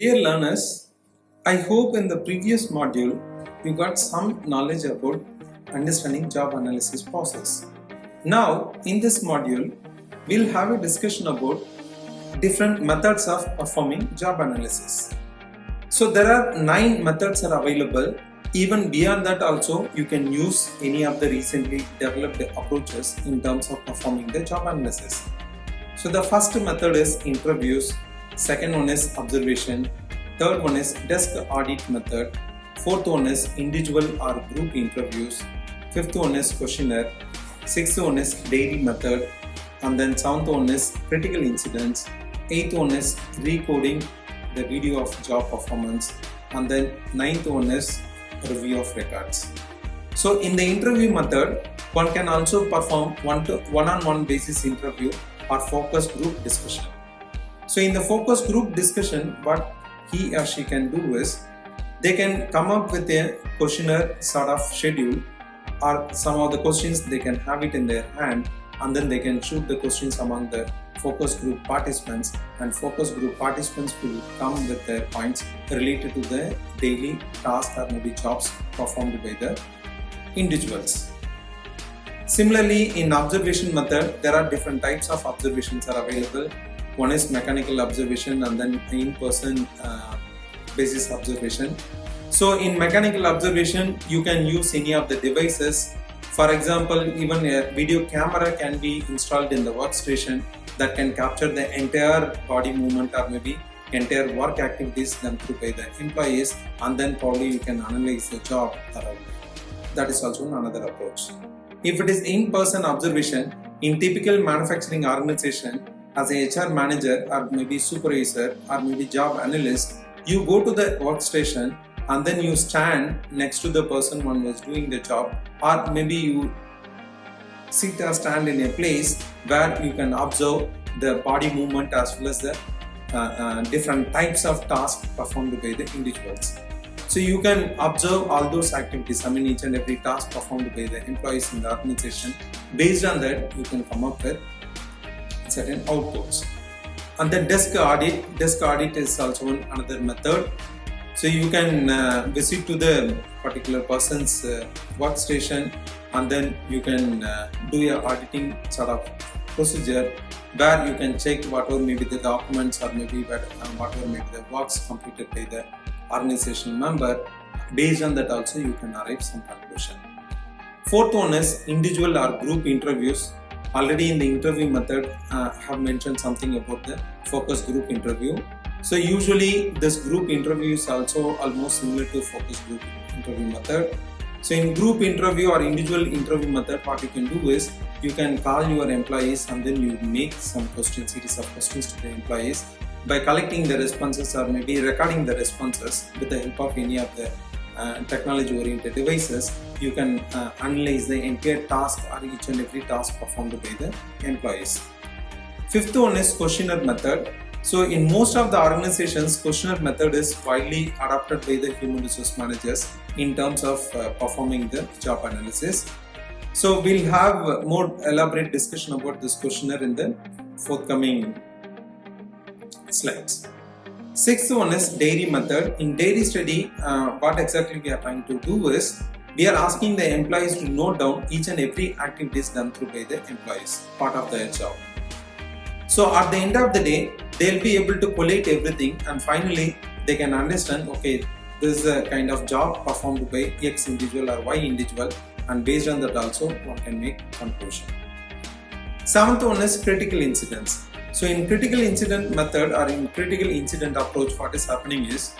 Dear learners, I hope in the previous module you got some knowledge about understanding job analysis process. Now, in this module, we'll have a discussion about different methods of performing job analysis. So there are 9 methods are available. Even beyond that also, you can use any of the recently developed approaches in terms of performing the job analysis. So the first method is interviews, second one is observation, third one is desk audit method, fourth one is individual or group interviews, fifth one is questionnaire, sixth one is daily method, and then seventh one is critical incidents, eighth one is recoding the video of job performance, and then ninth one is review of records. So in the interview method, one can also perform one-on-one basis interview or focus group discussion. So in the focus group discussion, what he or she can do is they can come up with a questionnaire sort of schedule, or some of the questions they can have it in their hand, and then they can shoot the questions among the focus group participants, and focus group participants will come with their points related to the daily task or maybe jobs performed by the individuals. Similarly, in observation method, there are different types of observations are available. One is mechanical observation and then in-person basis observation. So in mechanical observation, you can use any of the devices. For example, even a video camera can be installed in the workstation that can capture the entire body movement or maybe entire work activities done through by the employees, and then probably you can analyze the job thoroughly. That is also another approach. If it is in-person observation, in typical manufacturing organization, as a HR manager or maybe supervisor or maybe job analyst, you go to the workstation and then you stand next to the person one was doing the job, or maybe you sit or stand in a place where you can observe the body movement as well as the different types of tasks performed by the individuals. So you can observe all those activities, each and every task performed by the employees in the organization. Based on that, you can come up with certain outputs. And then desk audit is also another method. So you can visit to the particular person's workstation, and then you can do a auditing sort of procedure where you can check whatever may be the documents or maybe whatever may be the works completed by the organization member. Based on that also you can arrive some conclusion. Fourth one is individual or group interviews. Already in the interview method, I have mentioned something about the focus group interview. So usually this group interview is also almost similar to focus group interview method. So in group interview or individual interview method, what you can do is you can call your employees and then you make some series of questions to the employees. By collecting the responses or maybe recording the responses with the help of any of the technology-oriented devices, you can analyze the entire task or each and every task performed by the employees. Fifth one is questionnaire method. So in most of the organizations, questionnaire method is widely adopted by the human resource managers in terms of performing the job analysis. So we'll have more elaborate discussion about this questionnaire in the forthcoming slides. Sixth one is dairy method. In dairy study, what exactly we are trying to do is we are asking the employees to note down each and every activities done through by the employees, part of their job. So at the end of the day, they'll be able to collate everything, and finally they can understand, okay, this is a kind of job performed by X individual or Y individual, and based on that also one can make conclusion. Seventh one is critical incidents. So in critical incident method or in critical incident approach, what is happening is,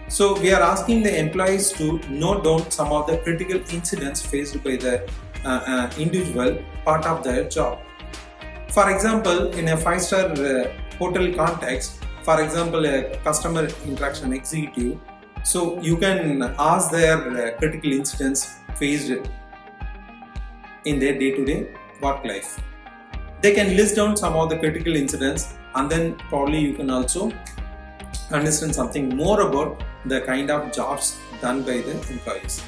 so we are asking the employees to note down some of the critical incidents faced by the individual part of their job. For example, in a 5-star hotel context, for example, a customer interaction executive, so you can ask their critical incidents faced in their day-to-day work life. They can list down some of the critical incidents, and then probably you can also understand something more about the kind of jobs done by the employees.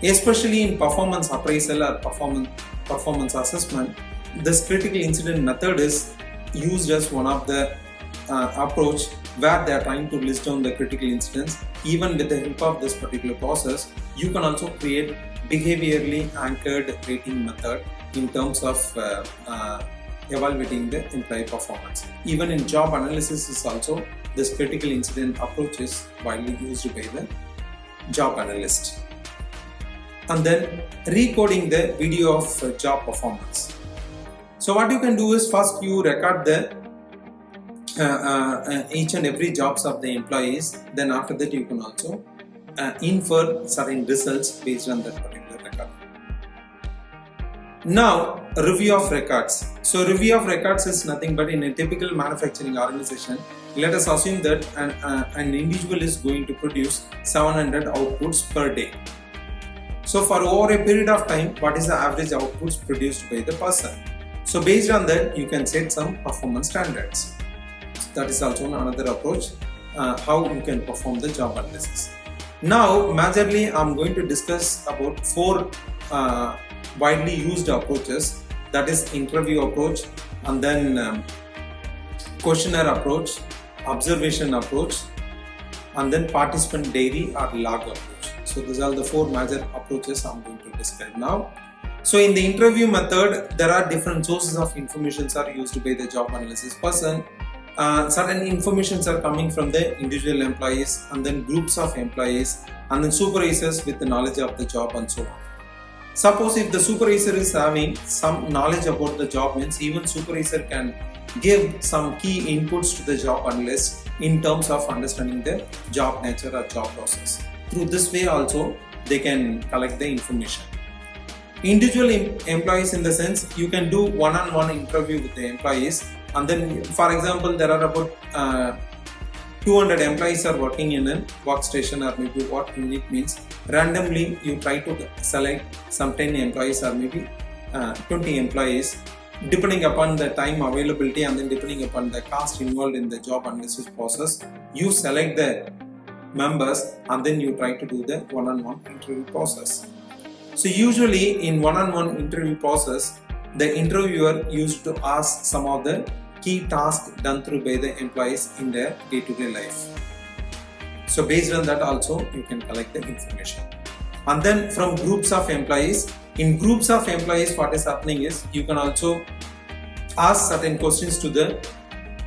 Especially in performance appraisal or performance assessment, this critical incident method is used as one of the approach where they are trying to list down the critical incidents. Even with the help of this particular process, you can also create behaviorally anchored rating method in terms of evaluating the employee performance. Even in job analysis is also this critical incident approach is widely used by the job analyst. And then recoding the video of job performance. So what you can do is first you record the each and every jobs of the employees. Then after that you can also infer certain results based on that particular record. Now review of records. So review of records is nothing but in a typical manufacturing organization. Let us assume that an individual is going to produce 700 outputs per day. So for over a period of time, what is the average outputs produced by the person? So based on that, you can set some performance standards. So that is also another approach how you can perform the job analysis. Now, majorly, I'm going to discuss about 4 widely used approaches. That is interview approach, and then questionnaire approach, observation approach, and then participant diary or log approach. So these are the 4 major approaches I'm going to describe now. So in the interview method, there are different sources of information are used by the job analysis person. Certain informations are coming from the individual employees, and then groups of employees, and then supervisors with the knowledge of the job and so on. Suppose if the supervisor is having some knowledge about the job, means even supervisor can give some key inputs to the job analyst in terms of understanding the job nature or job process. Through this way also they can collect the information. Individual employees, in the sense you can do one-on-one interview with the employees, and then for example there are about 200 employees are working in a workstation, or maybe what unit means randomly you try to select some 10 employees or maybe 20 employees, depending upon the time availability and then depending upon the cost involved in the job analysis process. You select the members and then you try to do the one-on-one interview process. So usually in one-on-one interview process, the interviewer used to ask some of the key tasks done through by the employees in their day-to-day life. So based on that also you can collect the information. And then from groups of employees, in groups of employees what is happening is you can also ask certain questions to the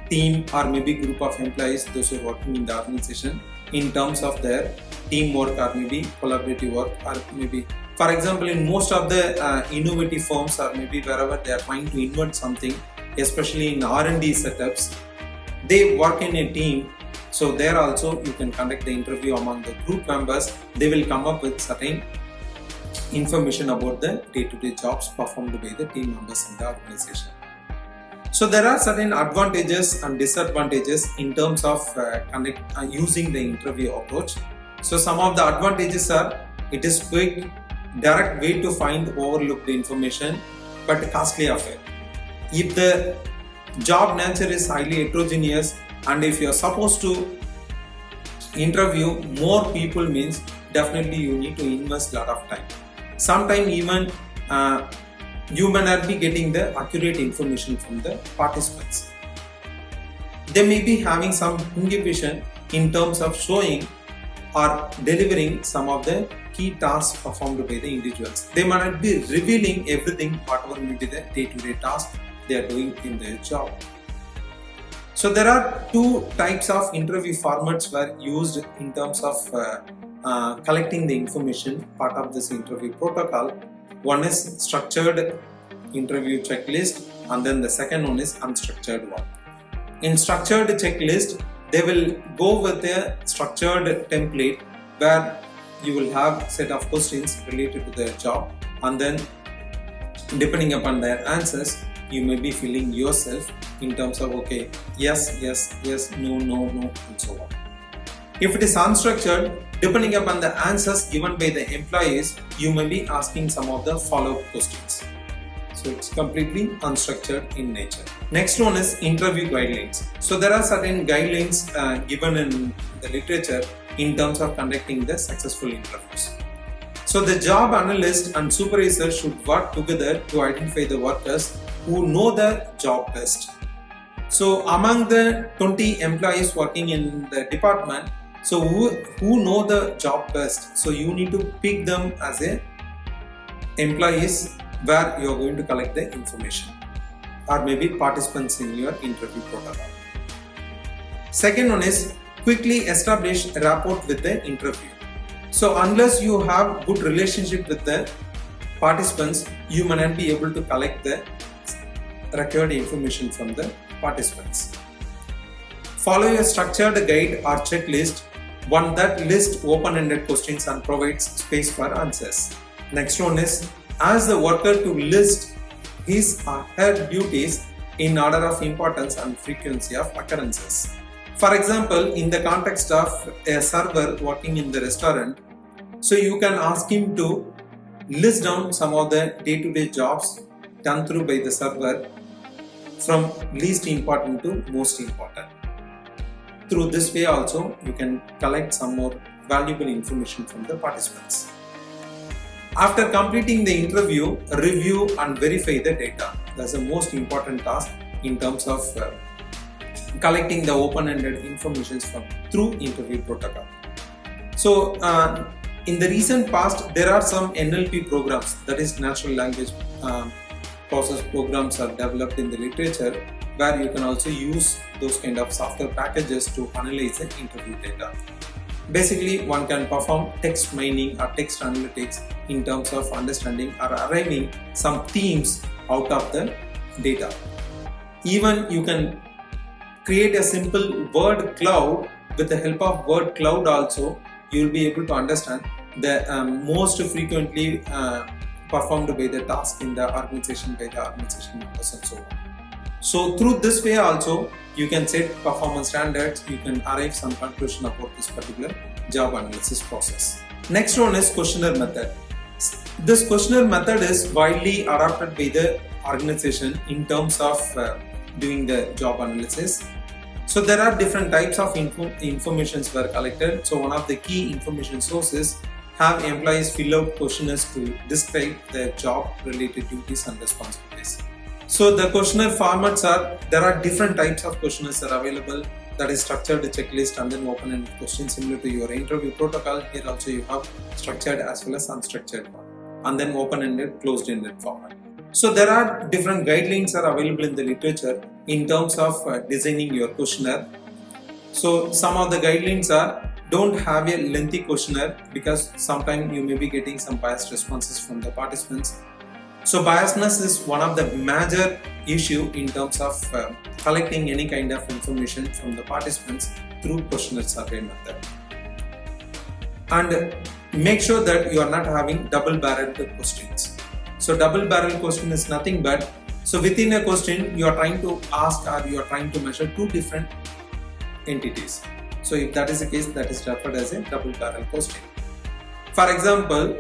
team or maybe group of employees, those who are working in the organization, in terms of their teamwork or maybe collaborative work, or maybe for example in most of the innovative firms or maybe wherever they are trying to invent something, especially in R&D setups, they work in a team. So there also you can conduct the interview among the group members. They will come up with certain information about the day-to-day jobs performed by the team members in the organization. So there are certain advantages and disadvantages in terms of using the interview approach. So some of the advantages are, it is quick, direct way to find overlooked information, but costly affair. If the job nature is highly heterogeneous and if you are supposed to interview more people, means definitely you need to invest a lot of time. Sometimes even you may not be getting the accurate information from the participants. They may be having some inhibition in terms of showing or delivering some of the key tasks performed by the individuals. They might not be revealing everything, whatever may be the day-to-day task they are doing in their job. So there are 2 types of interview formats were used in terms of collecting the information, part of this interview protocol. One is structured interview checklist, and then the second one is unstructured one. In structured checklist, they will go with a structured template where you will have set of questions related to their job, and then depending upon their answers you may be filling yourself in terms of okay, yes, yes, yes, no, no, no, and so on. If it is unstructured, depending upon the answers given by the employees, you may be asking some of the follow-up questions. So it's completely unstructured in nature. Next one is interview guidelines. So there are certain guidelines given in the literature in terms of conducting the successful interviews. So the job analyst and supervisor should work together to identify the workers who know the job best. So among the 20 employees working in the department, so who know the job best, so you need to pick them as a employees where you are going to collect the information, or maybe participants in your interview protocol. Second one is quickly establish a rapport with the interview. So unless you have good relationship with the participants, you may not be able to collect the required information from the participants. Follow a structured guide or checklist, one that lists open-ended questions and provides space for answers. Next one is ask the worker to list his or her duties in order of importance and frequency of occurrences. For example, in the context of a server working in the restaurant, so you can ask him to list down some of the day-to-day jobs done through by the server from least important to most important. Through this way also, you can collect some more valuable information from the participants. After completing the interview, review and verify the data. That's the most important task in terms of collecting the open-ended information through interview protocol. So in the recent past, there are some NLP programs, that is natural language process programs, are developed in the literature, where you can also use those kind of software packages to analyze the interview data. Basically, one can perform text mining or text analytics in terms of understanding or arriving some themes out of the data. Even you can create a simple word cloud. With the help of word cloud also, you will be able to understand the most frequently performed by the task in the organization by the organization members and so on. So through this way also, you can set performance standards, you can arrive some conclusion about this particular job analysis process. Next one is questionnaire method. This questionnaire method is widely adopted by the organization in terms of doing the job analysis. So there are different types of informations were collected. So one of the key information sources have employees fill out questionnaires to describe their job related duties and responsibilities. So the questionnaire formats there are different types of questionnaires are available, that is structured checklist and then open-ended questions similar to your interview protocol. Here also you have structured as well as unstructured one, and then open-ended, closed-ended format. So there are different guidelines are available in the literature in terms of designing your questionnaire. So some of the guidelines are don't have a lengthy questionnaire because sometimes you may be getting some biased responses from the participants. So biasness is one of the major issue in terms of collecting any kind of information from the participants through questionnaire survey method. And make sure that you are not having double-barreled questions. So double-barrel question is nothing but, so within a question you are trying to ask or you are trying to measure two different entities. So if that is the case, that is referred as a double-barrel question. For example,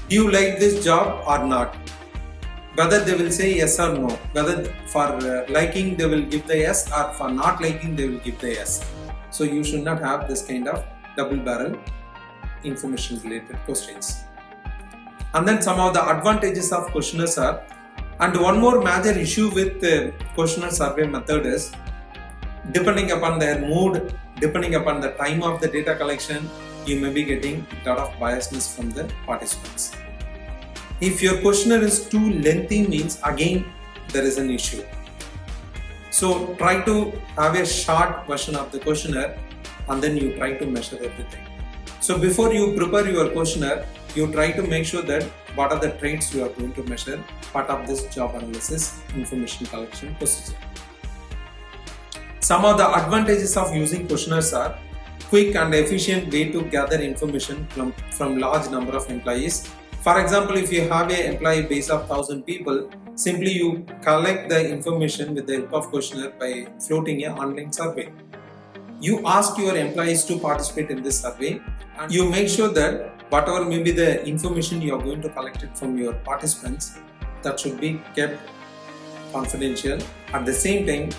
do you like this job or not? Whether they will say yes or no, whether for liking they will give the yes or for not liking they will give the yes. So you should not have this kind of double-barrel information related questions. And then some of the advantages of questionnaires are, and one more major issue with the questionnaire survey method is, depending upon their mood, depending upon the time of the data collection, you may be getting a lot of biasness from the participants. If your questionnaire is too lengthy, means again there is an issue. So try to have a short version of the questionnaire and then you try to measure everything. So before you prepare your questionnaire, you try to make sure that what are the traits you are going to measure, part of this job analysis information collection procedure. Some of the advantages of using questionnaires are quick and efficient way to gather information from large number of employees. For example, if you have an employee base of 1,000 people, simply you collect the information with the help of questionnaire by floating an online survey. You ask your employees to participate in this survey and you make sure that whatever may be the information you are going to collect it from your participants, that should be kept confidential. At the same time,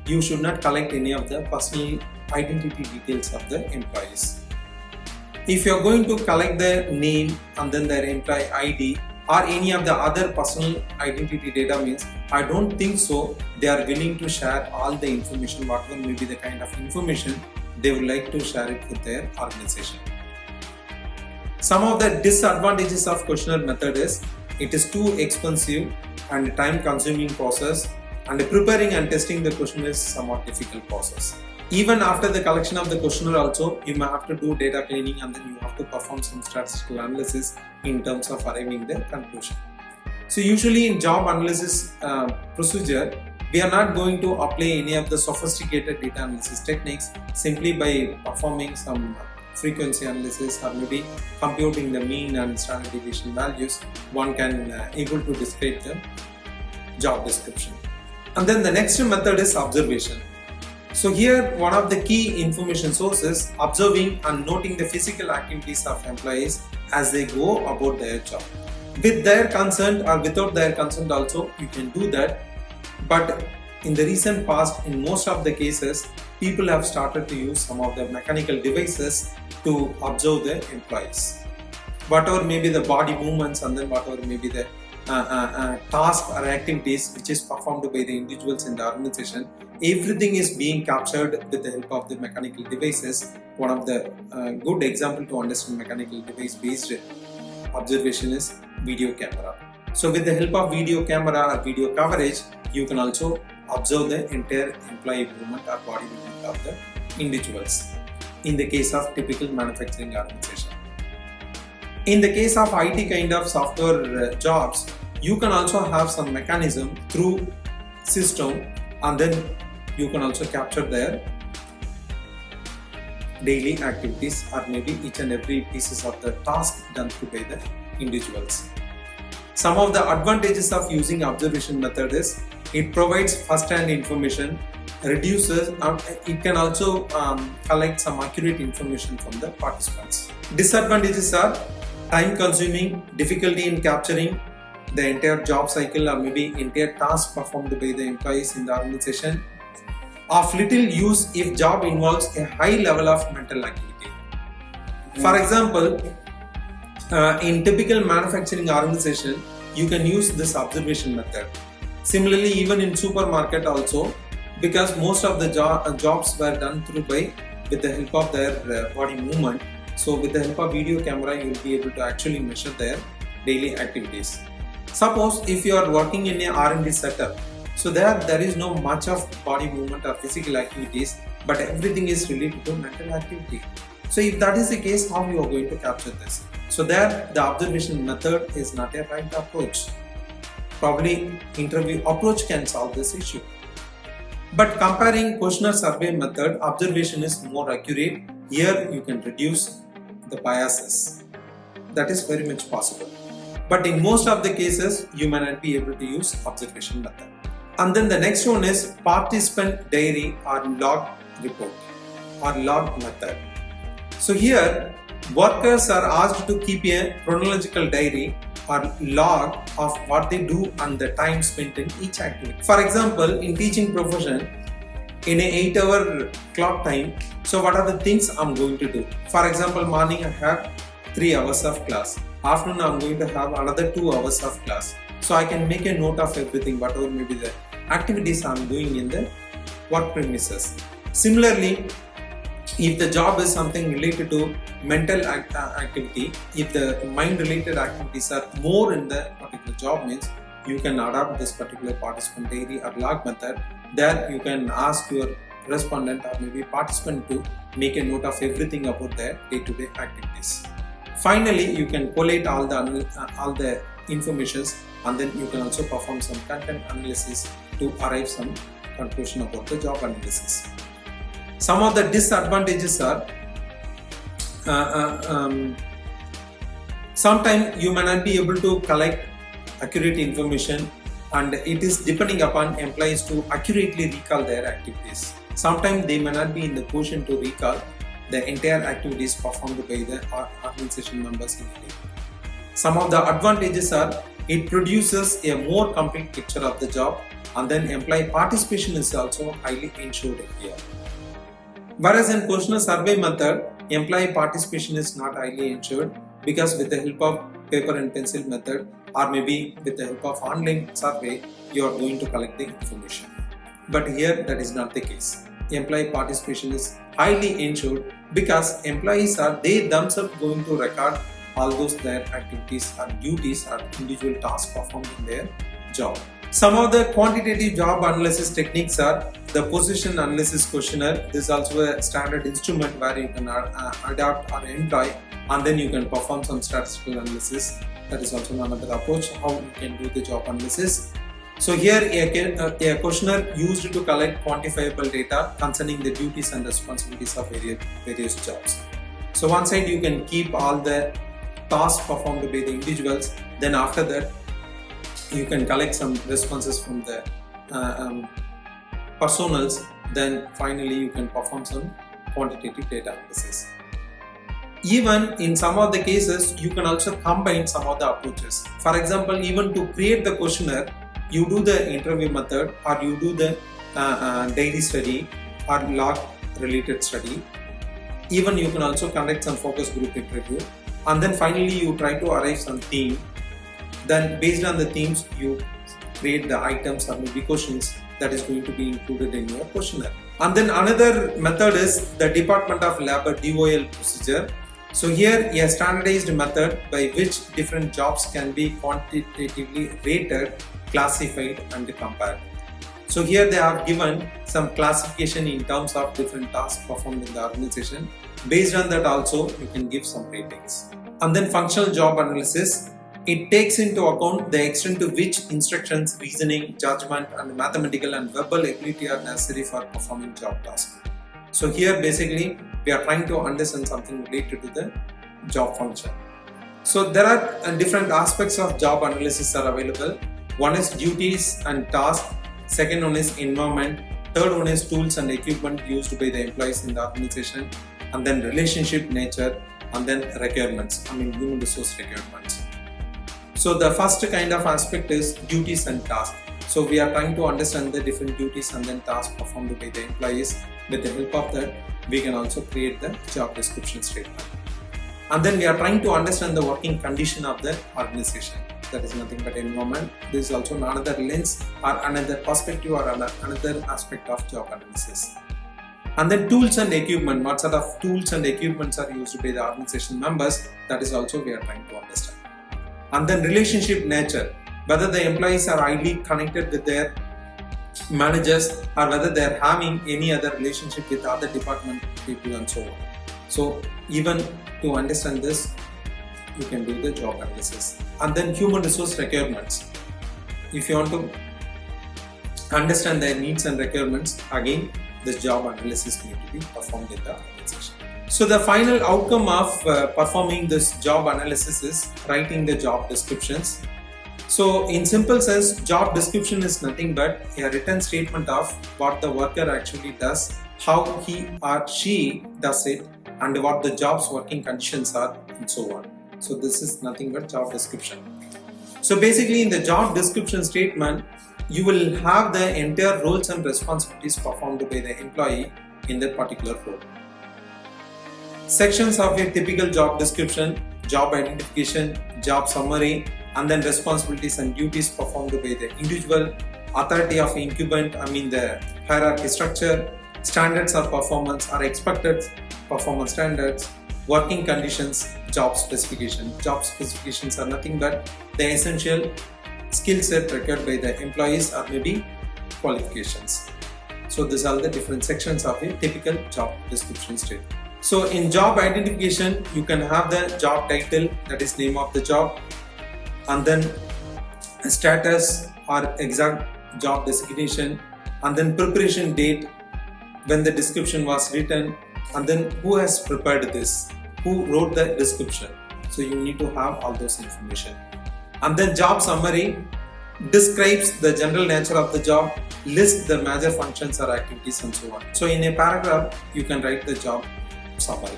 you should not collect any of the personal identity details of the employees. If you are going to collect their name and then their employee ID, or any of the other personal identity data means, I don't think so they are willing to share all the information, whatever may be the kind of information they would like to share it with their organization. Some of the disadvantages of questionnaire method is it is too expensive and time consuming process, and preparing and testing the questionnaire is somewhat difficult process. Even after the collection of the questionnaire also, you may have to do data cleaning and then you have to perform some statistical analysis in terms of arriving the conclusion. So usually in job analysis procedure, we are not going to apply any of the sophisticated data analysis techniques. Simply by performing some frequency analysis or maybe computing the mean and standard deviation values, one can able to describe the job description. And then the next method is observation. So here one of the key information sources, observing and noting the physical activities of employees as they go about their job. With their consent or without their consent also you can do that, but in the recent past in most of the cases people have started to use some of the mechanical devices to observe the employees. Whatever may be the body movements and then whatever may be the task or activities which is performed by the individuals in the organization, everything is being captured with the help of the mechanical devices. One of the good example to understand mechanical device based observation is video camera. So with the help of video camera or video coverage, you can also observe the entire employee movement or body movement of the individuals in the case of typical manufacturing organization. In the case of IT kind of software jobs, you can also have some mechanism through system and then you can also capture their daily activities or maybe each and every pieces of the task done through by the individuals. Some of the advantages of using observation method is it provides first-hand information, reduces, it can also collect some accurate information from the participants. Disadvantages are time consuming, difficulty in capturing the entire job cycle or maybe entire task performed by the employees in the organization, of little use if job involves a high level of mental activity. For example, in typical manufacturing organization, you can use this observation method. Similarly, even in supermarket also, because most of the jobs were done through with the help of their body movement. So with the help of video camera, you will be able to actually measure their daily activities. Suppose if you are working in a R&D setup, so there is no much of body movement or physical activities, but everything is related to mental activity. So if that is the case, how you are going to capture this? So there the observation method is not a right approach. Probably interview approach can solve this issue. But comparing questionnaire survey method, observation is more accurate. Here you can reduce the biases. That is very much possible. But in most of the cases, you may not be able to use observation method. And then the next one is participant diary or log report or log method. So here, workers are asked to keep a chronological diary or log of what they do and the time spent in each activity. For example, in teaching profession, in a 8-hour clock time, so what are the things I'm going to do? For example, morning I have 3 hours of class. Afternoon I'm going to have another 2 hours of class. So I can make a note of everything, whatever may be the activities I'm doing in the work premises. Similarly, if the job is something related to mental activity, if the mind related activities are more in the particular job means, you can adopt this particular participant diary or log method. There you can ask your respondent or maybe participant to make a note of everything about their day-to-day activities. Finally, you can collate all the informations and then you can also perform some content analysis to arrive some conclusion about the job analysis. Some of the disadvantages are sometimes you may not be able to collect accurate information and it is depending upon employees to accurately recall their activities. Sometimes they may not be in the position to recall the entire activities performed by the organization members in the day. Some of the advantages are it produces a more complete picture of the job and then employee participation is also highly ensured here. Whereas in questionnaire survey method, employee participation is not highly ensured because with the help of paper and pencil method, or maybe with the help of online survey, you are going to collect the information. But here that is not the case. Employee participation is highly ensured because employees are they themselves going to record all those their activities or duties or individual tasks performed in their job. Some of the quantitative job analysis techniques are the position analysis questionnaire. This is also a standard instrument where you can adapt or employ, and then you can perform some statistical analysis. That is also another approach how you can do the job analysis. So here a questionnaire used to collect quantifiable data concerning the duties and responsibilities of various jobs. So one side you can keep all the tasks performed by the individuals, then after that you can collect some responses from the personals, then finally you can perform some quantitative data analysis. Even in some of the cases you can also combine some of the approaches. For example, even to create the questionnaire, you do the interview method or you do the daily study or log related study. Even you can also conduct some focus group interview, and then finally you try to arrive some theme. Then based on the themes you create the items or maybe questions that is going to be included in your questionnaire. And then another method is the Department of Labor DOL procedure. So here a standardized method by which different jobs can be quantitatively rated, classified and compared. So here they have given some classification in terms of different tasks performed in the organization. Based on that also you can give some ratings. And then functional job analysis. It takes into account the extent to which instructions, reasoning, judgment and mathematical and verbal ability are necessary for performing job tasks. So here basically we are trying to understand something related to the job function. So there are different aspects of job analysis are available. One is duties and tasks, second one is environment, third one is tools and equipment used by the employees in the organization, and then relationship nature, and then requirements, human resource requirements. So the first kind of aspect is duties and tasks. So we are trying to understand the different duties and then tasks performed by the employees. With the help of that, we can also create the job description statement. And then we are trying to understand the working condition of the organization. That is nothing but environment. This is also another lens or another perspective or another aspect of job analysis. And then tools and equipment. What sort of tools and equipments are used by the organization members? That is also we are trying to understand. And then relationship nature. Whether the employees are highly connected with their managers or whether they are having any other relationship with other department people and so on. So even to understand this, you can do the job analysis. And then human resource requirements. If you want to understand their needs and requirements, again this job analysis need to be performed in the organization. So the final outcome of performing this job analysis is writing the job descriptions. So in simple sense, job description is nothing but a written statement of what the worker actually does, how he or she does it, and what the job's working conditions are, and so on. So this is nothing but job description. So basically in the job description statement, you will have the entire roles and responsibilities performed by the employee in that particular role. Sections of a typical job description: job identification, job summary, and then responsibilities and duties performed by the individual, authority of incumbent, the hierarchy structure, standards of performance or expected performance standards, working conditions, job specification. Job specifications are nothing but the essential skill set required by the employees or maybe qualifications. So these are the different sections of a typical job description statement. So in job identification, you can have the job title, that is name of the job, and then status or exact job designation, and then preparation date, when the description was written, and then who has prepared this, who wrote the description. So you need to have all those information. And then job summary describes the general nature of the job, lists the major functions or activities and so on. So in a paragraph, you can write the job summary.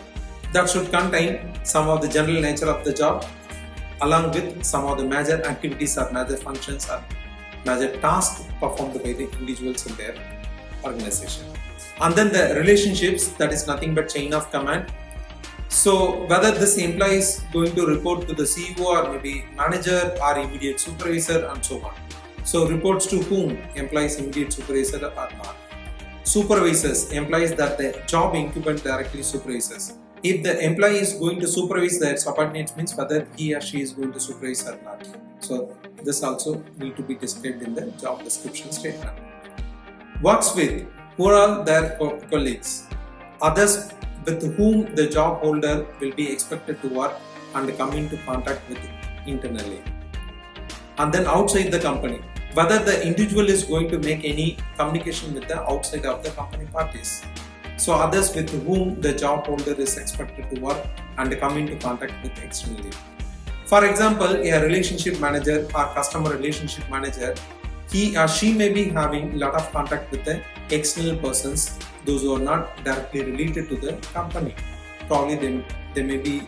That should contain some of the general nature of the job along with some of the major activities or major functions or major tasks performed by the individuals in their organization. And then the relationships, that is nothing but chain of command. So whether this employee is going to report to the CEO or maybe manager or immediate supervisor and so on. So reports to whom? Employees immediate supervisor or not. Supervisors, employees that the job incumbent directly supervises. If the employee is going to supervise their subordinates, means whether he or she is going to supervise or not. So this also need to be described in the job description statement. Works with, who are all their colleagues? Others with whom the job holder will be expected to work and come into contact with internally. And then outside the company, whether the individual is going to make any communication with the outside of the company parties. So others with whom the job holder is expected to work and come into contact with externally. For example, a relationship manager or customer relationship manager, he or she may be having a lot of contact with the external persons, those who are not directly related to the company. Probably they may be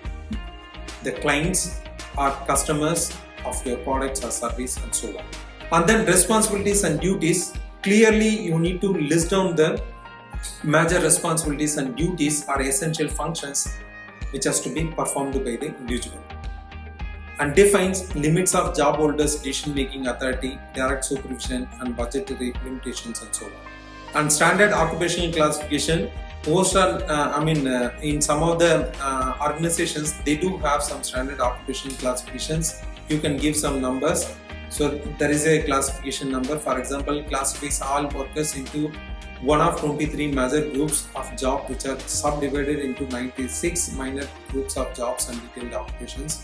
the clients or customers of your products or service and so on. And then responsibilities and duties. Clearly you need to list down the major responsibilities and duties or essential functions which has to be performed by the individual. And defines limits of job holders' decision-making authority, direct supervision and budgetary limitations and so on. And standard occupational classification, most are, in some of the organizations, they do have some standard occupational classifications. You can give some numbers. So there is a classification number, for example, classifies all workers into one of 23 major groups of jobs which are subdivided into 96 minor groups of jobs and detailed occupations.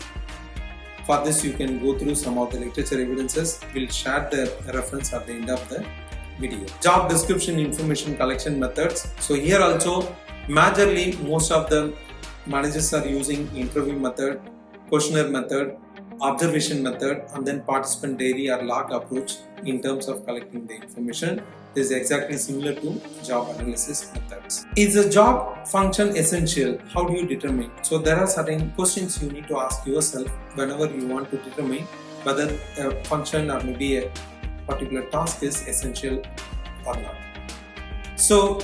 For this you can go through some of the literature evidences. We'll share the reference at the end of the video. Job description information collection methods. So here also majorly most of the managers are using interview method, questionnaire method, observation method and then participant diary or log approach in terms of collecting the information. This is exactly similar to job analysis methods. Is a job function essential? How do you determine? So there are certain questions you need to ask yourself whenever you want to determine whether a function or maybe a particular task is essential or not. So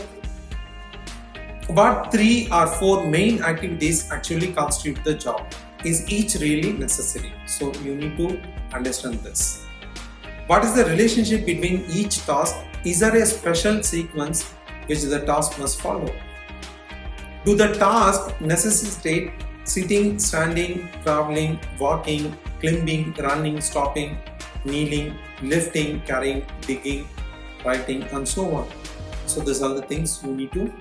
what 3 or 4 main activities actually constitute the job? Is each really necessary? So you need to understand this. What is the relationship between each task? Is there a special sequence which the task must follow? Do the tasks necessitate sitting, standing, traveling, walking, climbing, running, stopping, kneeling, lifting, carrying, digging, writing and so on? So these are the things you need to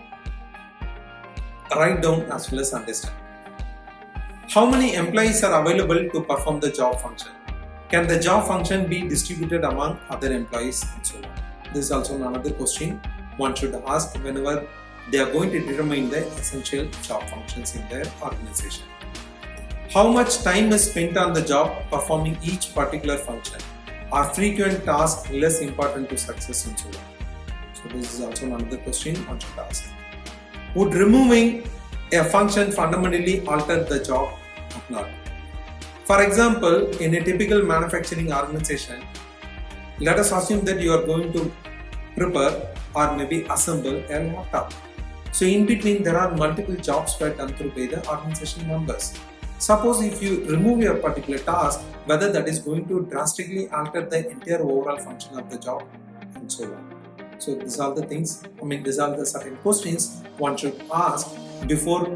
write down as well as understand. How many employees are available to perform the job function? Can the job function be distributed among other employees and so on? This is also another question one should ask whenever they are going to determine the essential job functions in their organization. How much time is spent on the job performing each particular function? Are frequent tasks less important to success and so on? So this is also another question one should ask. Would removing a function fundamentally alter the job or not? For example, in a typical manufacturing organization, let us assume that you are going to prepare or maybe assemble a laptop. So in between there are multiple jobs were done through by the organization members. Suppose if you remove your particular task, whether that is going to drastically alter the entire overall function of the job and so on. So these are the things, these are the certain questions one should ask before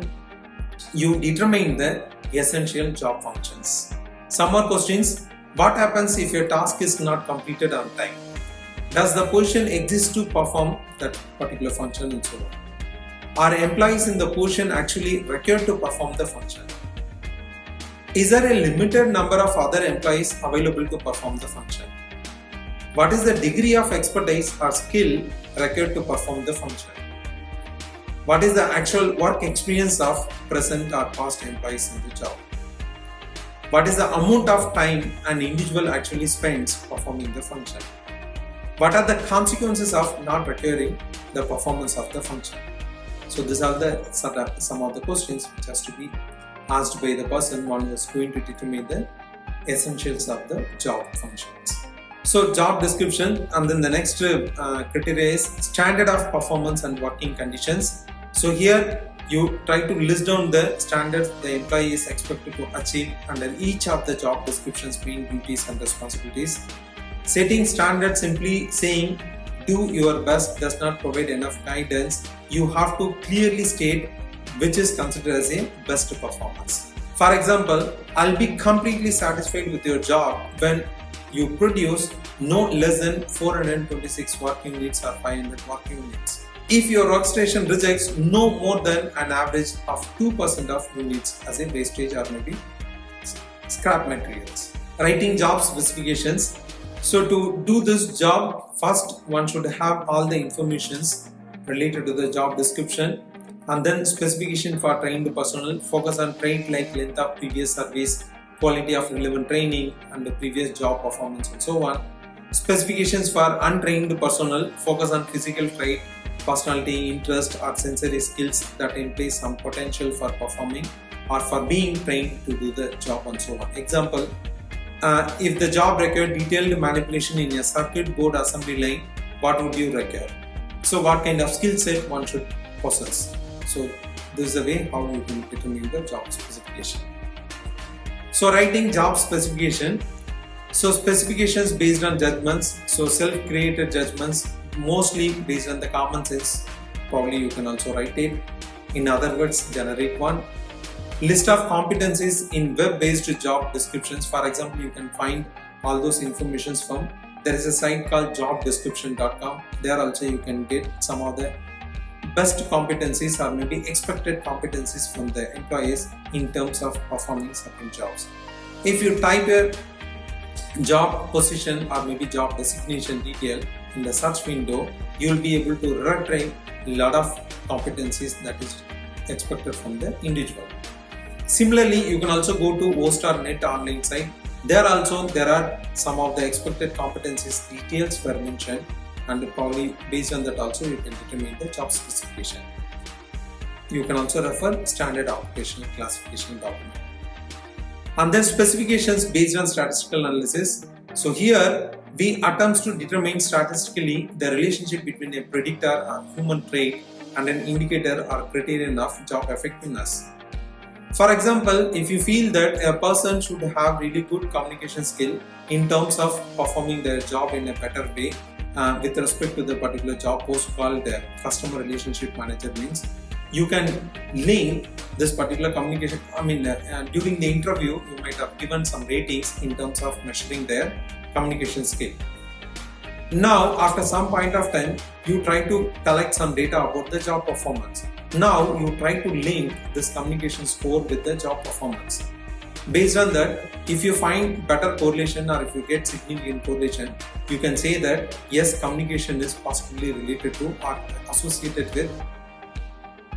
you determine the essential job functions. Some more questions. What happens if your task is not completed on time? Does the position exist to perform that particular function and so on? Are employees in the position actually required to perform the function? Is there a limited number of other employees available to perform the function? What is the degree of expertise or skill required to perform the function? What is the actual work experience of present or past employees in the job? What is the amount of time an individual actually spends performing the function? What are the consequences of not requiring the performance of the function? So these are the some of the questions which has to be asked by the person one who is going to determine the essentials of the job functions. So job description, and then the next criteria is standard of performance and working conditions. So here you try to list down the standards the employee is expected to achieve under each of the job description's main duties and responsibilities. Setting standards simply saying do your best does not provide enough guidance. You have to clearly state which is considered as a best performance. For example, I'll be completely satisfied with your job when you produce no less than 426 working units or 500 working units. If your workstation rejects no more than an average of 2% of units as a wastage or maybe scrap materials. Writing job specifications. So to do this job, first one should have all the informations related to the job description, and then specification for trained personnel, focus on trait like length of previous service, quality of relevant training and the previous job performance and so on. Specifications for untrained personnel, focus on physical trait, personality, interest or sensory skills that imply some potential for performing or for being trained to do the job and so on. Example, if the job required detailed manipulation in a circuit board assembly line, what would you require? So what kind of skill set one should possess? So this is the way how you can determine the job specification. So writing job specification. So specifications based on judgments. So self-created judgments, mostly based on the common sense. Probably you can also write it. In other words, generate one. List of competencies in web-based job descriptions. For example, you can find all those informations from, there is a site called jobdescription.com. There also you can get some of the best competencies or maybe expected competencies from the employees in terms of performing certain jobs. If you type a job position or maybe job designation detail in the search window, you will be able to retrieve a lot of competencies that is expected from the individual. Similarly, you can also go to O-Star.net online site. There also there are some of the expected competencies details were mentioned, and probably based on that also you can determine the job specification. You can also refer standard occupational classification document. And then specifications based on statistical analysis. So here we attempt to determine statistically the relationship between a predictor or human trait and an indicator or criterion of job effectiveness. For example, if you feel that a person should have really good communication skill in terms of performing their job in a better way with respect to the particular job post called the customer relationship manager means, you can link this particular communication. During the interview, you might have given some ratings in terms of measuring their communication skill. Now, after some point of time, you try to collect some data about the job performance. Now, you try to link this communication score with the job performance. Based on that, if you find better correlation or if you get significant correlation, you can say that yes, communication is possibly related to or associated with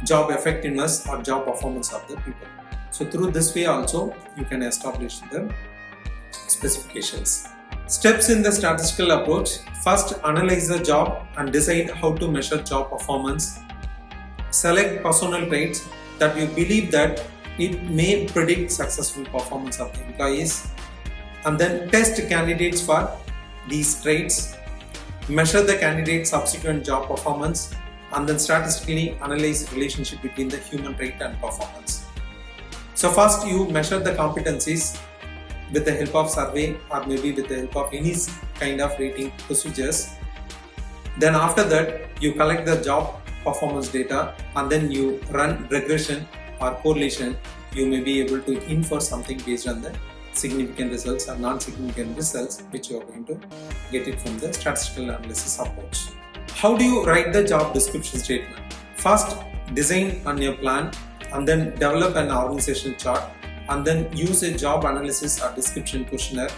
job effectiveness or job performance of the people. So through this way also, you can establish the specifications. Steps in the statistical approach. First, analyze the job and decide how to measure job performance. Select personal traits that you believe that it may predict successful performance of the employees, and then test candidates for these traits. Measure the candidate's subsequent job performance, and then statistically analyze relationship between the human trait and performance. So first you measure the competencies with the help of survey or maybe with the help of any kind of rating procedures. Then after that you collect the job performance data and then you run regression or correlation. You may be able to infer something based on the significant results or non-significant results which you are going to get it from the statistical analysis approach. How do you write the job description statement? First, design on your plan and then develop an organizational chart and then use a job analysis or description questionnaire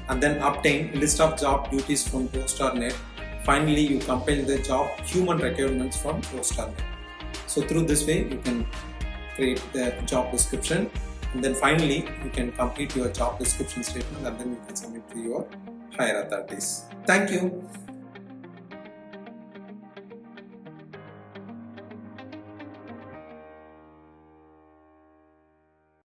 and then obtain list of job duties from O-Star.net. Finally, you compile the job human requirements from O-Star.net. So through this way, you can create the job description and then finally you can complete your job description statement and then you can submit to your higher authorities. Thank you.